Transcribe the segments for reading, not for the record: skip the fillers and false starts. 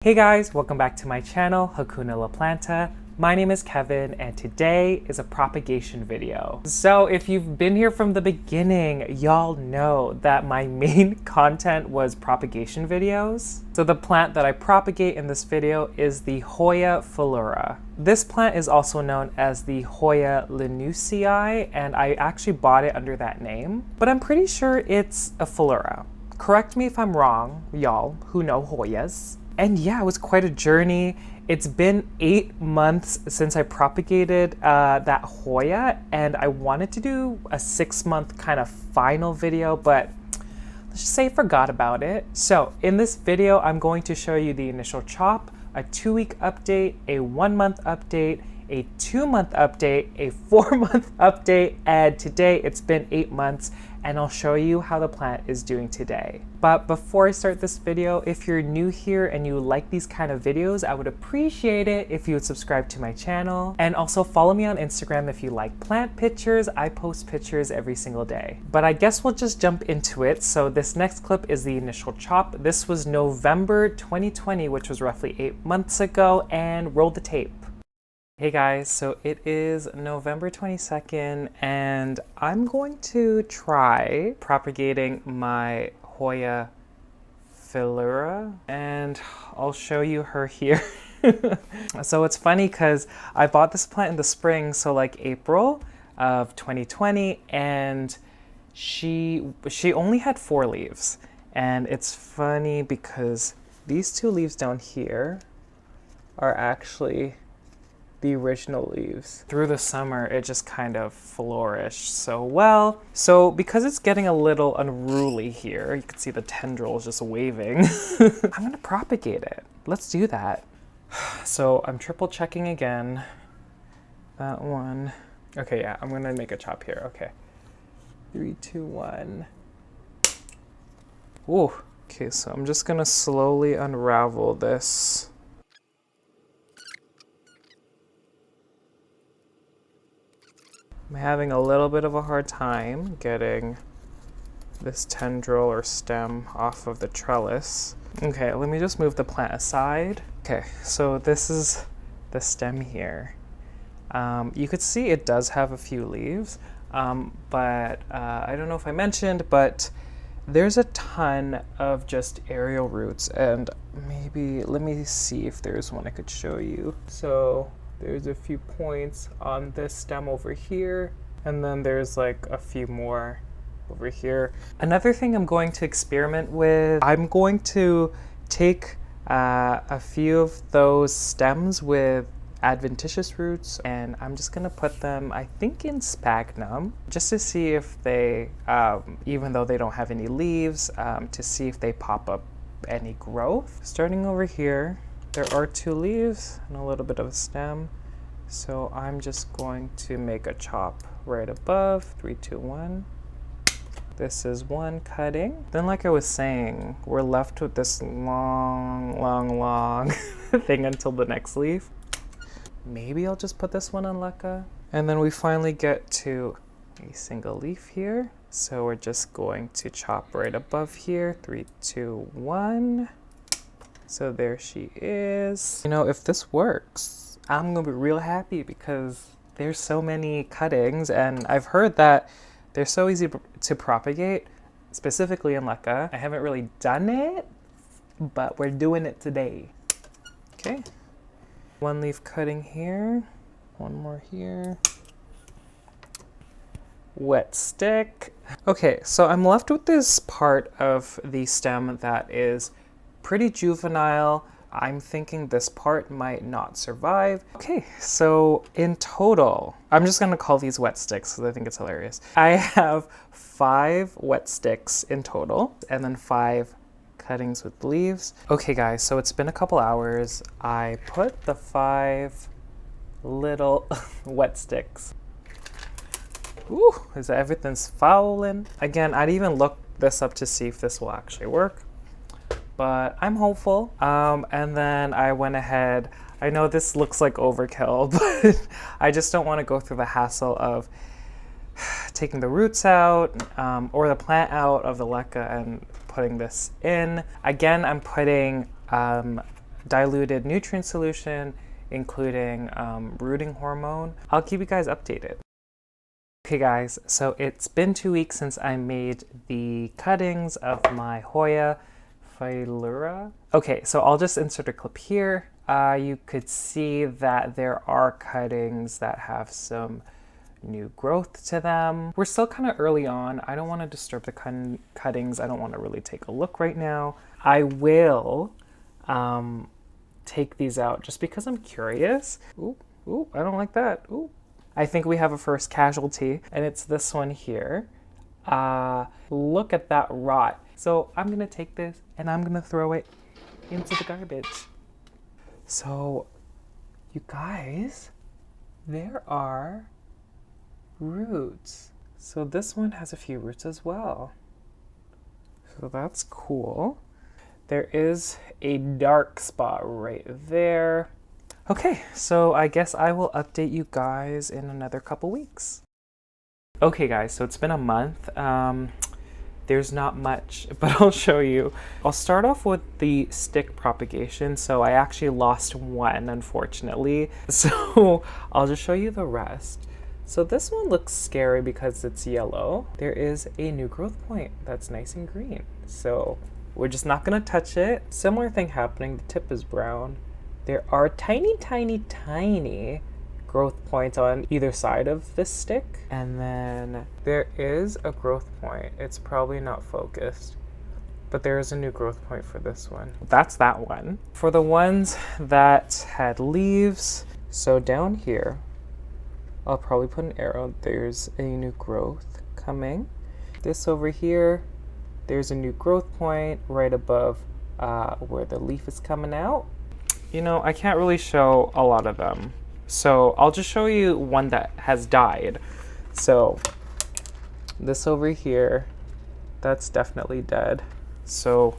Hey guys, welcome back to my channel, Hakuna La Planta. My name is Kevin and today is a propagation video. So if you've been here from the beginning, y'all know that my main content was propagation videos. So the plant that I propagate in this video is the Hoya Phyllura. This plant is also known as the Hoya Linusii, and I actually bought it under that name, but I'm pretty sure it's a Phyllura. Correct me if I'm wrong, y'all who know Hoyas. And yeah, it was quite a journey. It's been 8 months since I propagated that Hoya, and I wanted to do a 6-month kind of final video, but let's just say I forgot about it. So in this video, I'm going to show you the initial chop, a 2-week update, a 1-month update, a 2-month update, a 4-month update, and today it's been 8 months, and I'll show you how the plant is doing today. But before I start this video, if you're new here and you like these kind of videos, I would appreciate it if you would subscribe to my channel, and also follow me on Instagram if you like plant pictures. I post pictures every single day. But I guess we'll just jump into it. So this next clip is the initial chop. This was November 2020, which was roughly 8 months ago, and roll the tape. Hey guys, so it is November 22nd and I'm going to try propagating my Hoya Phyllura and I'll show you her here. So it's funny because I bought this plant in the spring, so like April of 2020, and she only had 4 leaves. And it's funny because these 2 leaves down here are actually the original leaves. Through the summer, it just kind of flourished so well. So because it's getting a little unruly here, you can see the tendrils just waving, I'm gonna propagate it. Let's do that. So I'm triple checking again. That one. Okay, yeah, I'm gonna make a chop here, okay. 3, 2, 1. Ooh, okay, so I'm just gonna slowly unravel this. I'm having a little bit of a hard time getting this tendril or stem off of the trellis. Okay, let me just move the plant aside. Okay, so this is the stem here. You could see it does have a few leaves, but I don't know if I mentioned, but there's a ton of just aerial roots, and maybe, let me see if there's one I could show you. So there's a few points on this stem over here, and then there's like a few more over here. Another thing I'm going to experiment with, I'm going to take a few of those stems with adventitious roots, and I'm just gonna put them, I think, in sphagnum, just to see if they, even though they don't have any leaves, to see if they pop up any growth. Starting over here, there are 2 leaves and a little bit of a stem, so I'm just going to make a chop right above. 3, 2, 1. This is 1 cutting. Then, like I was saying, we're left with this long thing until the next leaf. Maybe I'll just put this one on LECA. And then we finally get to a single leaf here. So we're just going to chop right above here. 3, 2, 1. So there she is. You know, if this works, I'm gonna be real happy because there's so many cuttings, and I've heard that they're so easy to propagate, specifically in LECA. I haven't really done it, but we're doing it today. Okay. 1 leaf cutting here. 1 more here. Wet stick. Okay, so I'm left with this part of the stem that is pretty juvenile. I'm thinking this part might not survive. Okay, so in total, I'm just gonna call these wet sticks because I think it's hilarious. I have 5 wet sticks in total, and then 5 cuttings with leaves. Okay guys, so it's been a couple hours. I put the 5 little wet sticks. Ooh, everything's fouling. Again, I'd even look this up to see if this will actually work, but I'm hopeful. And then I went ahead, I know this looks like overkill, but I just don't want to go through the hassle of taking the roots out or the plant out of the LECA and putting this in. Again, I'm putting diluted nutrient solution, including rooting hormone. I'll keep you guys updated. Okay guys, so it's been 2 weeks since I made the cuttings of my Hoya Phyllura. Okay, so I'll just insert a clip here. You could see that there are cuttings that have some new growth to them. We're still kind of early on. I don't want to disturb the cuttings. I don't want to really take a look right now. I will take these out just because I'm curious. Ooh, ooh, I don't like that. Ooh. I think we have a first casualty, and it's this one here. Look at that rot. So I'm gonna take this and I'm gonna throw it into the garbage. So you guys, there are roots. So this one has a few roots as well. So that's cool. There is a dark spot right there. Okay, so I guess I will update you guys in another couple weeks. Okay guys, so it's been a month. There's not much, but I'll show you. I'll start off with the stick propagation. So I actually lost one, unfortunately. So I'll just show you the rest. So this one looks scary because it's yellow. There is a new growth point that's nice and green. So we're just not gonna touch it. Similar thing happening, the tip is brown. There are tiny, tiny, tiny growth points on either side of this stick. And then there is a growth point. It's probably not focused, but there is a new growth point for this one. That's that one. For the ones that had leaves, so down here, I'll probably put an arrow. There's a new growth coming. This over here, there's a new growth point right above where the leaf is coming out. You know, I can't really show a lot of them. So I'll just show you one that has died. So this over here, that's definitely dead. So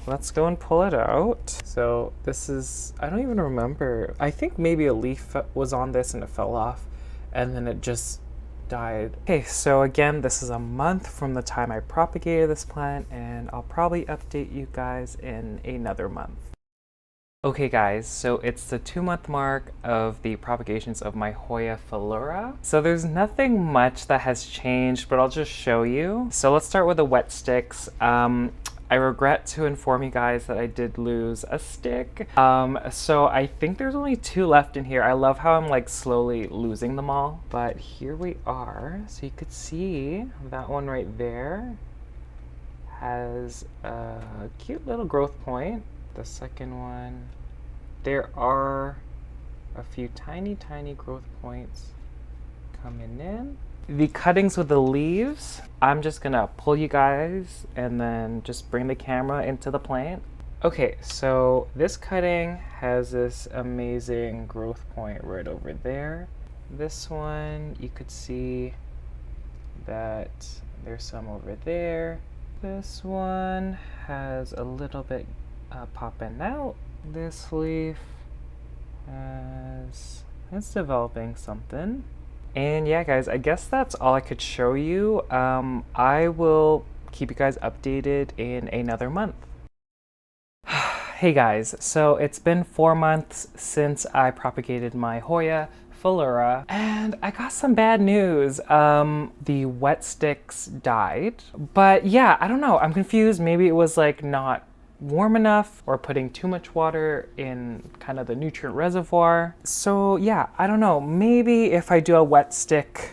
let's go and pull it out. So this is, I don't even remember. I think maybe a leaf was on this and it fell off and then it just died. Okay, so again, this is a month from the time I propagated this plant, and I'll probably update you guys in another month. Okay guys, so it's the 2-month mark of the propagations of my Hoya Phyllura. So there's nothing much that has changed, but I'll just show you. So let's start with the wet sticks. I regret to inform you guys that I did lose a stick. So I think there's only 2 left in here. I love how I'm like slowly losing them all, but here we are. So you could see that one right there has a cute little growth point. The second one, there are a few tiny, tiny growth points coming in. The cuttings with the leaves, I'm just gonna pull you guys and then just bring the camera into the plant. Okay, so this cutting has this amazing growth point right over there. This one, you could see that there's some over there. This one has a little bit popping out. This leaf it's developing something. And yeah guys, I guess that's all I could show you. I will keep you guys updated in another month. Hey guys, so it's been 4 months since I propagated my Hoya Phyllura, and I got some bad news. The wet sticks died, but yeah, I don't know, I'm confused. Maybe it was like not warm enough or putting too much water in kind of the nutrient reservoir. So yeah, I don't know, maybe if I do a wet stick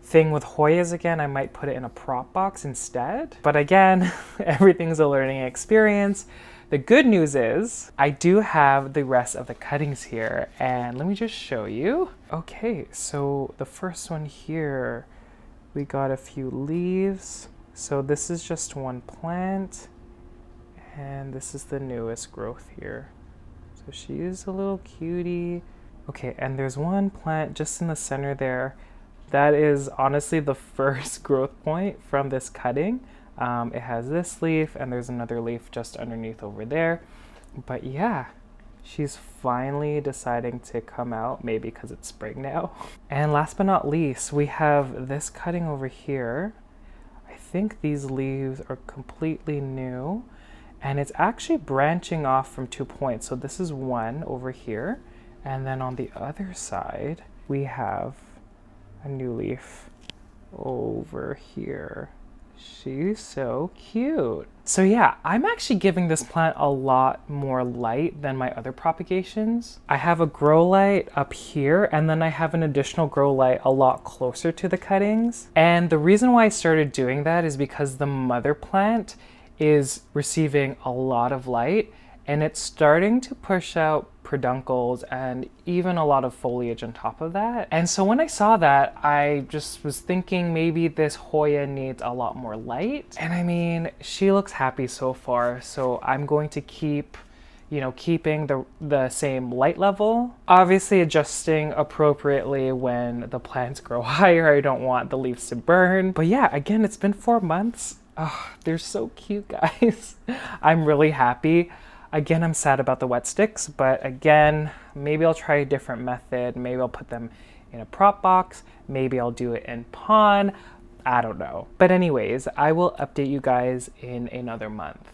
thing with Hoyas again, I might put it in a prop box instead. But again, everything's a learning experience. The good news is I do have the rest of the cuttings here, and let me just show you. Okay, so the first one here, we got a few leaves. So this is just one plant. And this is the newest growth here. So she is a little cutie. Okay, and there's one plant just in the center there. That is honestly the first growth point from this cutting. It has this leaf and there's another leaf just underneath over there. But yeah, she's finally deciding to come out, maybe because it's spring now. And last but not least, we have this cutting over here. I think these leaves are completely new. and it's actually branching off from 2 points. So this is one over here, and then on the other side, we have a new leaf over here. She's so cute. So yeah, I'm actually giving this plant a lot more light than my other propagations. I have a grow light up here, and then I have an additional grow light a lot closer to the cuttings. And the reason why I started doing that is because the mother plant is receiving a lot of light, and it's starting to push out peduncles and even a lot of foliage on top of that. And so when I saw that, I just was thinking maybe this Hoya needs a lot more light. And I mean, she looks happy so far, so I'm going to keep, you know, keeping the same light level. Obviously adjusting appropriately when the plants grow higher. I don't want the leaves to burn. But yeah, again, it's been 4 months. Oh, they're so cute, guys. I'm really happy. Again, I'm sad about the wet sticks, but again, maybe I'll try a different method. Maybe I'll put them in a prop box. Maybe I'll do it in pond. I don't know. But anyways, I will update you guys in another month.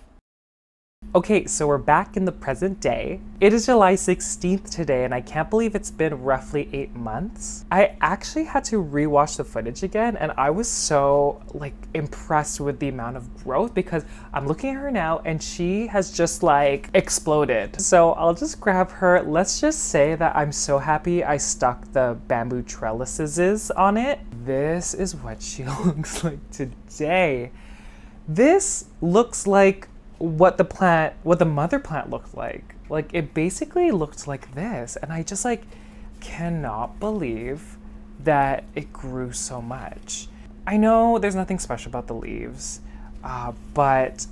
Okay, so we're back in the present day. It is July 16th today, and I can't believe it's been roughly 8 months. I actually had to rewatch the footage again, and I was so like impressed with the amount of growth because I'm looking at her now and she has just like exploded. So I'll just grab her. Let's just say that I'm so happy I stuck the bamboo trellises on it. This is what she looks like today. This looks like what the mother plant looked like. Like, it basically looked like this, and I just like cannot believe that it grew so much. I know there's nothing special about the leaves, but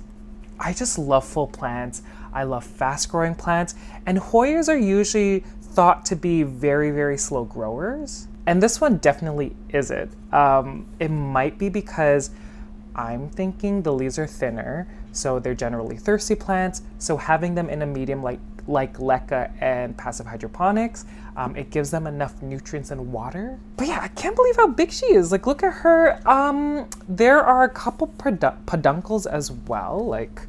I just love full plants. I love fast growing plants, and Hoyas are usually thought to be very, very slow growers, and this one definitely isn't. It might be because I'm thinking the leaves are thinner, so they're generally thirsty plants. So having them in a medium like LECA and passive hydroponics, it gives them enough nutrients and water. But yeah, I can't believe how big she is. Like, look at her. There are a couple peduncles as well. Like,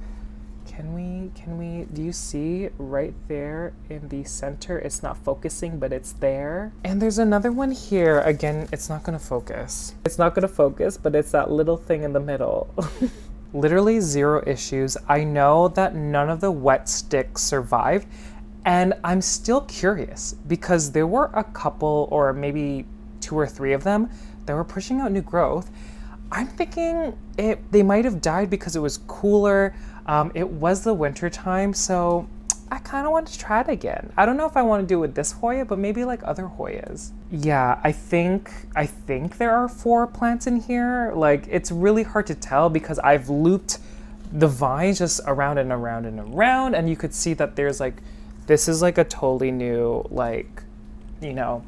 do you see right there in the center? It's not focusing, but it's there. And there's another one here. Again, it's not gonna focus. It's not gonna focus, but it's that little thing in the middle. Literally 0 issues. I know that none of the wet sticks survived, and I'm still curious because there were a couple, or maybe 2 or 3 of them that were pushing out new growth. I'm thinking they might have died because it was cooler. It was the winter time, so I kind of want to try it again. I don't know if I want to do it with this Hoya, but maybe like other Hoyas. Yeah, I think there are 4 plants in here. Like, it's really hard to tell because I've looped the vines just around and around and around, and you could see that there's like, this is like a totally new, like, you know,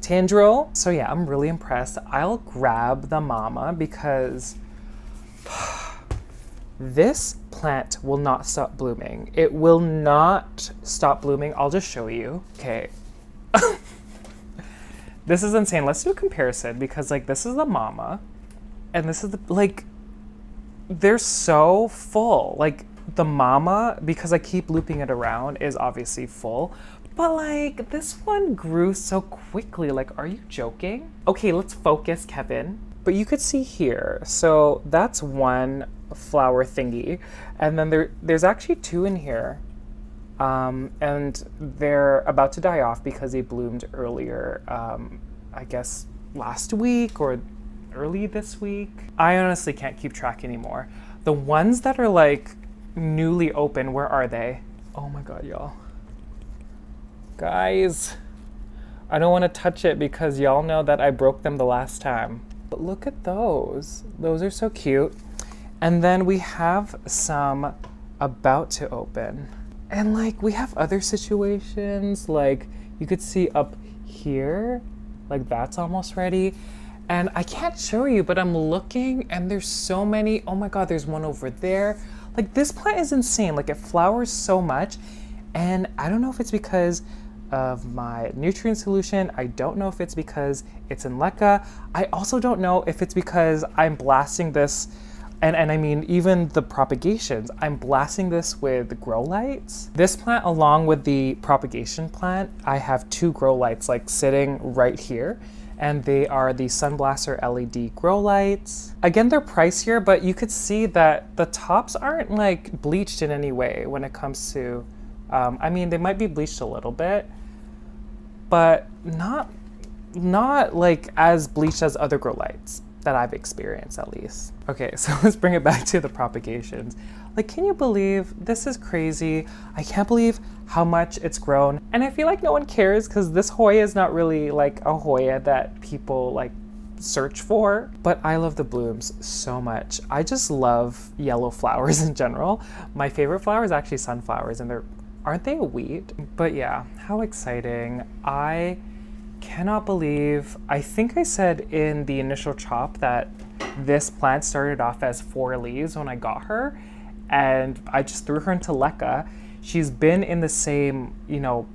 tendril. So yeah, I'm really impressed. I'll grab the mama because this plant will not stop blooming. It will not stop blooming. I'll just show you. Okay. This is insane. Let's do a comparison because like this is the mama and this is the, like, they're so full. Like the mama, because I keep looping it around, is obviously full. But like this one grew so quickly. Like, are you joking? Okay, let's focus, Kevin. But you could see here, so that's one flower thingy, and then there's actually 2 in here, and they're about to die off because they bloomed earlier, I guess last week or early this week. I honestly can't keep track anymore. The ones that are like newly open, where are they? Oh my god, y'all. Guys, I don't want to touch it because y'all know that I broke them the last time. But look at those. Those are so cute. And then we have some about to open. And like we have other situations, like you could see up here, like that's almost ready. And I can't show you, but I'm looking and there's so many. Oh my god, there's one over there. Like this plant is insane. Like it flowers so much. And I don't know if it's because of my nutrient solution. I don't know if it's because it's in LECA. I also don't know if it's because I'm blasting this And I mean, even the propagations, I'm blasting this with grow lights. This plant, along with the propagation plant, I have 2 grow lights like sitting right here. And they are the Sunblaster LED Grow lights. Again, they're pricier, but you could see that the tops aren't like bleached in any way when it comes to, I mean, they might be bleached a little bit, but not like as bleached as other grow lights that I've experienced, at least. Okay, so let's bring it back to the propagations. Like, can you believe this is crazy? I can't believe how much it's grown. And I feel like no one cares because this Hoya is not really like a Hoya that people like search for, but I love the blooms so much. I just love yellow flowers in general. My favorite flower is actually sunflowers, and aren't they a weed? But yeah, how exciting. I cannot believe, I think I said in the initial chop that this plant started off as 4 leaves when I got her, and I just threw her into LECA. She's been in the same, you know,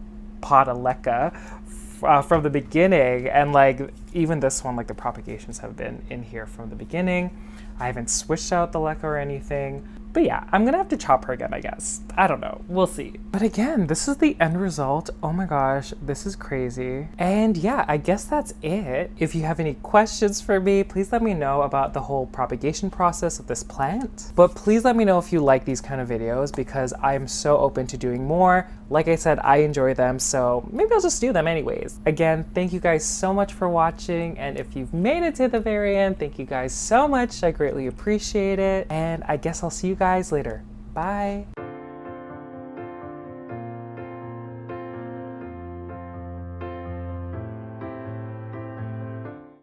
pot of LECA from the beginning, and like even this one, like the propagations have been in here from the beginning. I haven't switched out the LECA or anything. But yeah, I'm gonna have to chop her again, I guess. I don't know, we'll see. But again, this is the end result. Oh my gosh, this is crazy. And yeah, I guess that's it. If you have any questions for me, please let me know about the whole propagation process of this plant. But please let me know if you like these kind of videos because I'm so open to doing more. Like I said, I enjoy them, so maybe I'll just do them anyways. Again, thank you guys so much for watching, and if you've made it to the very end, thank you guys so much. I greatly appreciate it, and I guess I'll see you guys later. Bye.